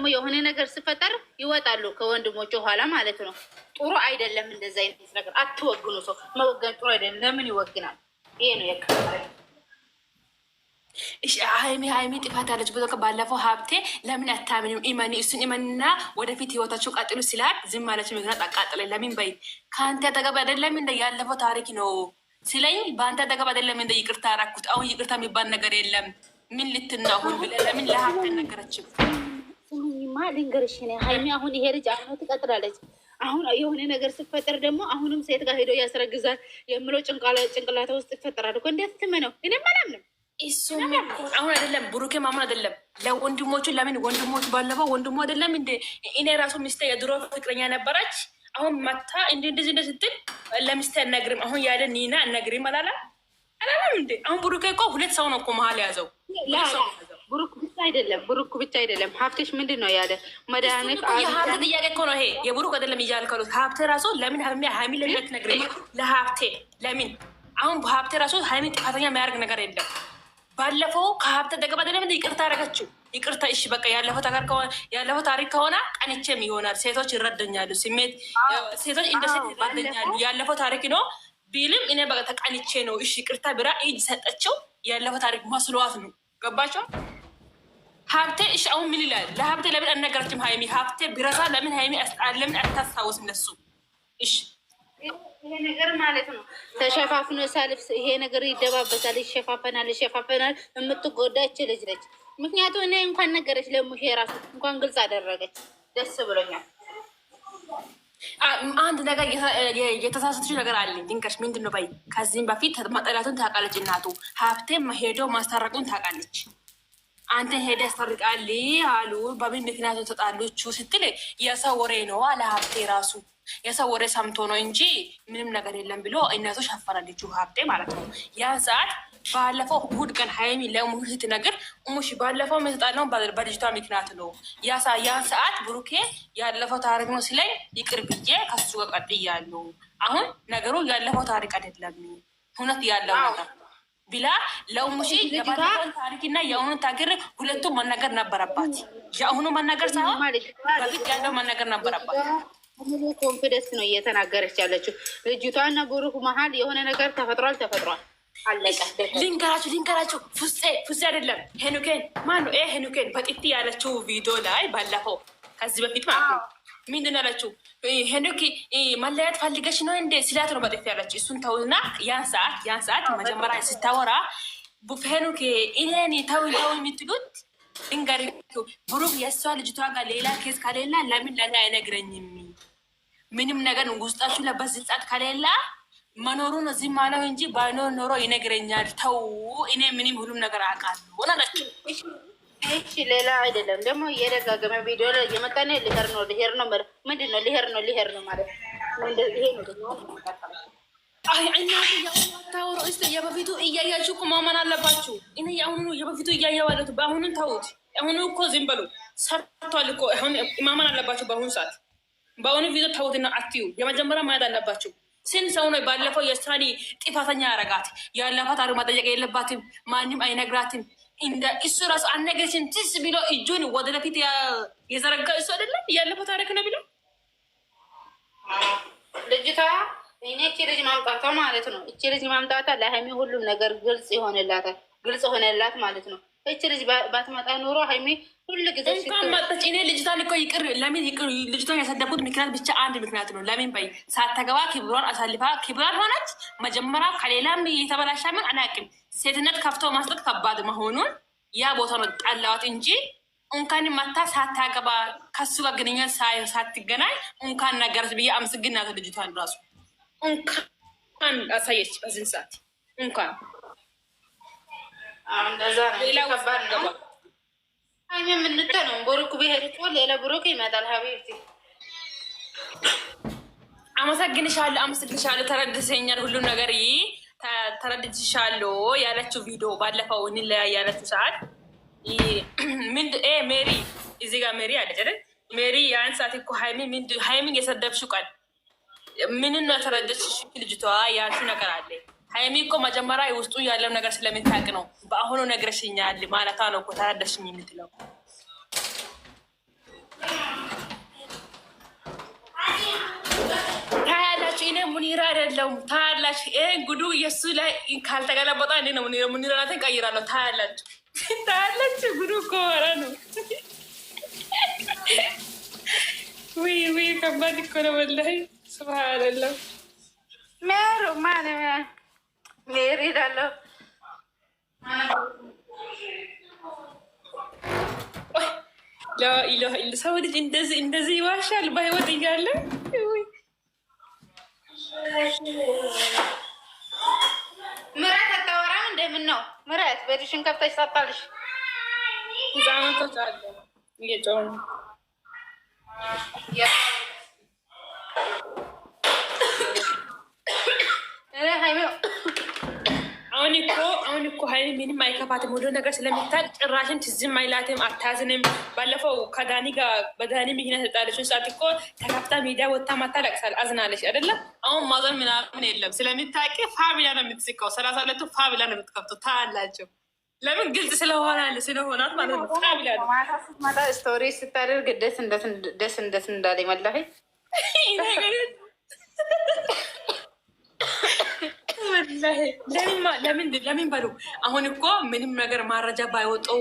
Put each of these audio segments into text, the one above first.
ደግሞ የሆነ ነገር ሲፈጠር ይወጣሉ ከወንድሞቹ ኋላ ማለት ነው። ጥሩ አይደለም እንደዛ አይነት ነገር አትወግኑ። ሰው መወገን ጥሩ አይደለም። ለምን ይወግናል? ይሄ ነው የከፋኝ። እሺ ሀይሚ ጥፋት አለች። ባለፈው ሀብቴ ለምን አታምንም? ኢመኒ እሱን ኢመንና ወደፊት ህይወታቸው ቀጥሉ ሲላል ዝም ማለች። ምክንያት አቃጥለኝ ለምን በይ ከአንተ አጠገብ አይደለም እንደ ያለፈው ታሪክ ነው ሲለኝ በአንተ አጠገብ አይደለም እንደ ይቅርታ አራኩት። አሁን ይቅርታ የሚባል ነገር የለም። ምን ልትናሁን ብለ ለምን ለሀብቴ ነገረችም? ስሙኝማ ልንገርሽ ሀይሚ አሁን ይሄ ልጅ አሁን ትቀጥላለች። አሁን የሆነ ነገር ሲፈጠር ደግሞ አሁንም ሴት ጋር ሄዶ ያስረግዛል የምለው ጭንቅላታ ውስጥ ይፈጠራል እኮ። እንዴት ትመነው? እኔም አላምንም። እሱም አሁን አይደለም ብሩኬ ማሙን አይደለም ለወንድሞቹ ለምን ወንድሞቹ ባለፈው ወንድሞ አይደለም እንደ እኔ ራሱ ሚስቴ የድሮ ፍቅረኛ ነበረች። አሁን መታ እንደዚህ ስትል ለሚስቴ አናግርም አሁን ያለ ኒና አናግርም አላለም እንዴ? አሁን ብሩኬ እኮ ሁለት ሰው ነው እኮ መሀል ያዘው። ብሩክ ብቻ አይደለም ሀብቴሽ ምንድን ነው ያለ መድኃኒት የሀብቴ ጥያቄ እኮ ነው ይሄ። የብሩክ አይደለም እያልከሉት ሀብቴ ራሱ ለምን ሀይሚ ለሚለት ነግረ ለሀብቴ ለምን አሁን ሀብቴ ራሱ ሀይሚ ጥፋተኛ የሚያደርግ ነገር የለም። ባለፈው ከሀብቴ ደገባ አይደለም ይቅርታ አደረገችው። ይቅርታ እሺ በቃ ያለፈው ታሪክ ከሆነ ቀንቼም ይሆናል። ሴቶች ይረደኛሉ። ስሜት ሴቶች እንደ ሴት ይረደኛሉ። ያለፈው ታሪክ ነው ቢልም እኔ በቃ ተቀንቼ ነው እሺ ይቅርታ ብራ እጅ ሰጠችው። ያለፈው ታሪክ መስሏት ነው። ገባቸው ሀብቴ እሺ አሁን ምን ይላል? ለሀብቴ ለምን አልነገረችም ሀይሚ? ሀብቴ ቢረሳ ለምን ሀይሚ ለምን አታስታውስ? እነሱ እሺ ይሄ ነገር ማለት ነው ተሸፋፍኖ ሳልፍ ይሄ ነገር ይደባበሳል፣ ይሸፋፈናል። የምትጎዳች ልጅ ነች። ምክንያቱም እኔ እንኳን ነገረች ለሙሽ የራሱ እንኳን ግልጽ አደረገች። ደስ ብሎኛል። አንድ ነገር የተሳሳተች ነገር አለ። ድንቀሽ ምንድን ነው በይ። ከዚህም በፊት መጠላቱን ታውቃለች እናቱ። ሀብቴ ሄዶ ማስታረቁን ታውቃለች። አንተ ሄደ ያስታርቃል አሉ። በምን ምክንያቱ ተጣሉቹ ስትል የሰው ወሬ ነው አለ ሀብቴ ራሱ። የሰው ወሬ ሰምቶ ነው እንጂ ምንም ነገር የለም ብሎ እናቱ ሸፈረልቹ ሀብቴ ማለት ነው። ያን ሰዓት ባለፈው እሑድ ቀን ሀይሚ ለሙሽ ስትነግር ሙሽ ባለፈው የተጣላው በልጅቷ ምክንያት ነው። ያን ሰዓት ብሩኬ ያለፈው ታሪክ ነው ሲለኝ ይቅር ብዬ ከሱ ጋር ቀጥያለሁ። አሁን ነገሩ ያለፈው ታሪክ አይደለም እውነት ያለው ነገር ቢላ ለሙሽ የባለፈው ታሪክና የአሁኑን ታሪክ ሁለቱም መናገር ነበረባት። የአሁኑ መናገር ሳይሆን በፊት ያለው መናገር ነበረባት። ሙሉ ኮንፊደንስ ነው እየተናገረች ያለችው። ልጅቷና ብሩክ መሀል የሆነ ነገር ተፈጥሯል። ሊንገራችሁ ፉሴ አይደለም ሄኑኬን ማነው ሄኑኬን በጥፊ ያለችው ቪዲዮ ላይ ባለፈው ከዚህ በፊት ማለት ነው ምንድን ያለችው ሄኑክ መለያት ፈልገሽ ነው እንደ ስላት ነው በጥፊ ያለችው። እሱን ተውና ያን ሰዓት መጀመሪያ ስታወራ ሄኑክ እኔን ተው የምትሉት ልንገራችሁ ብሩክ የእሷ ልጅቷ ጋር ሌላ ኬስ ከሌላ ለምን ለእኔ አይነግረኝም? ምንም ነገር ውስጣችሁ ለበዚህ ሰዓት ከሌላ መኖሩን እዚህ ማለው እንጂ ባይኖር ኖሮ ይነግረኛል። ተው እኔ ምንም ሁሉም ነገር አውቃለሁ ሆናለችው። እሺ ሌላ አይደለም ደግሞ እየደጋገመ ቪዲዮ ላይ እየመጣ ነው። ልሄር ነው ምንድን ነው ልሄር ነው ማለት ይሄ ነው ደግሞ ታወሮ ስ የበፊቱ እያያችሁ እኮ ማመን አለባችሁ። እኔ የአሁኑ የበፊቱ እያየዋለት በአሁኑን ተውት። አሁኑ እኮ ዝም በሉ ሰርቷል እኮ አሁን ማመን አለባችሁ። በአሁኑ ሰዓት በአሁኑ ቪዲዮ ተውትና አትዩ። የመጀመሪያ ማየት አለባችሁ። ስንት ሰው ነው ባለፈው የሳኒ ጥፋተኛ ያረጋት? ያለፈው ታሪክ መጠየቅ የለባትም ማንም አይነግራትም። እንደ እሱ ራሱ አነገችን ትስ ቢሎ እጁን ወደ ለፊት የዘረጋ እሱ አይደለም ያለፈው ታሪክ ነው ብሎ ልጅቷ እኔ እቺ ልጅ ማምጣቷ ማለት ነው። እቺ ልጅ ማምጣቷ ለሀይሚ ሁሉም ነገር ግልጽ ሆነላት ማለት ነው። እቺ ልጅ ባትመጣ ኖሮ ሀይሚ ሁሉ ጊዜ እንኳን መጣች። እኔ ልጅቷን እኮ ይቅር ለምን ይቅር ልጅቷን ያሰደቡት ምክንያት ብቻ አንድ ምክንያት ነው። ለምን በይ ሳታገባ ክብሯን አሳልፋ ክብሯን ሆነች። መጀመሪያ ከሌላም የተበላሻ ምን አናውቅም። ሴትነት ከፍቶ ማስጠት ከባድ መሆኑን ያ ቦታ ነው ጣላዋት እንጂ እንኳን መታ ሳታገባ ከሱ ጋር ግንኙነት ሳትገናኝ እንኳን ነገረች ብዬ አምስግናት ልጅቷን ራሱ እንኳን አሳየች። በዚህ ሰዓት እንኳን እንደዛ ነው ከባድ ነው። አይኔ ምንተ ነው ብሩክ ቢሄድ እኮ ሌላ ብሩክ ይመጣል። ሀቢብቲ አመሰግንሻለሁ። ተረድተኛል ሁሉ ነገር ተረድትሻለሁ ያለችው ቪዲዮ ባለፈው እንለያይ ያለችው ሰዓት ሜሪ እዚህ ጋር ሜሪ አለች አይደል? ሜሪ ያን ሰዓት እኮ ሀይሚን የሰደብሽው ቀን ምን ነው ተረድተሽ ልጅቷ ያልሽው ነገር አለ። ሀይሚ እኮ መጀመሪያ ውስጡ ያለው ነገር ስለምታውቅ ነው። በአሁኑ ነግረሽኛል ማለታ ነው እኮ ተረዳሽኝ የምትለው። የለውም። ታያላችሁ። ጉዱ የሱ ላይ ካልተገለበጣ እኔ ነው ምንራትን ቀይራለሁ። ታያላችሁ፣ ታያላችሁ። ጉዱ እኮ ኧረ ነው። ውይ ከባድ እኮ ነው ወላሂ። ስብሃንአላህ ሜሩ ማን ሜሪ እላለሁ። ሰው ልጅ እንደዚህ ይዋሻል በህይወት እያለ። ምራት አታወራም? እንደምን ነው ምራት? በድሽን ከፍተሽ ሳጣልሽ ህጻናቶች አለ እየጮሁ ነው። አሁን እኮ ሀይሚ ምንም አይከፋትም። ሁሉ ነገር ስለሚታል ጭራሽን ትዝም አይላትም፣ አታዝንም። ባለፈው ከዳኒ ጋር በዳኒ ምክንያት ተጣለች ሰዓት እኮ ተከፍታ ሚዲያ ወጥታ ማታ ለቅሳል፣ አዝናለች አይደለም። አሁን ማዘን ምናምን የለም ስለሚታቂ ፋቢላ ነው የምትስቀው። 32ቱ ፋቢላ ነው የምትከፍተው። ታላቸው ለምን ግልጽ ስለሆናት ማለት ነው። ፋቢላ ነው ማታ ስቶሪ ስታደርግ ደስ እንዳለ መላሄ ለምን በሉ። አሁን እኮ ምንም ነገር ማረጃ ባይወጣው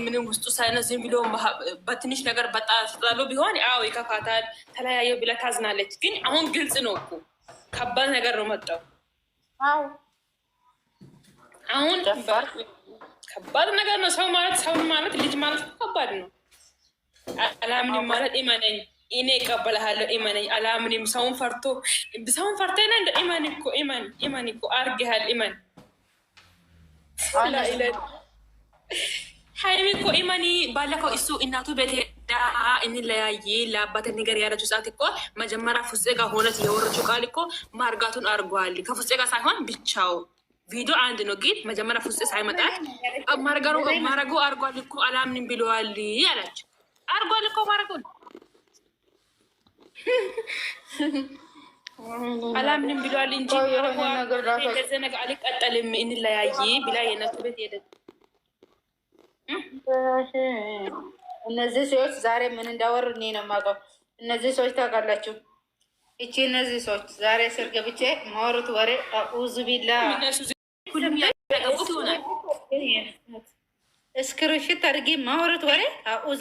ምንም ውስጡ ሳይነስ ዝም ብሎ በትንሽ ነገር በጣሉ ቢሆን አዎ ይከፋታል፣ ተለያየ ብላ ታዝናለች። ግን አሁን ግልጽ ነው እኮ ከባድ ነገር ነው መጣው። አሁን ከባድ ነገር ነው። ሰው ማለት ልጅ ማለት ከባድ ነው። አላምንም ማለት ኢማነኝ እኔ እቀበልሃለሁ። ኢማነኝ አላምንም። ሰውን ፈርተና እንደ ኢማን እኮ አርግሃል። ኢማን ሀይሚ እኮ ኢማኒ ባለፈው እሱ እናቱ ቤት ሄዳ እንለያይ ለአባት ነገር ያለችው ሰዓት እኮ መጀመሪያ ፍፄ ጋር ሆነት የወረችው ቃል እኮ ማርጋቱን አርጓል። ከፍፄ ጋር ሳይሆን ብቻው ቪዲዮ አንድ ነው። ግን መጀመሪያ ፍፄ ሳይመጣት ማረጉ አርጓል እኮ አላምንም ብለዋል አላቸው። አርጓል እኮ ማረጉን አላምንም ብለዋል እንጂ ገዘ ነገር አልቀጠልም እንለያይ ብላ የእነሱ ቤት ሄደች። እነዚህ ሰዎች ዛሬ ምን እንዳወሩ እኔ ነው የማውቀው። እነዚህ ሰዎች ታውቃላችሁ። እነዚህ ሰዎች ዛሬ ስር ገብቼ ማወሩት ወሬ አኡዙ ቢላ እስክሪንሾት አድርጌ ማወሩት ወሬ አኡዝ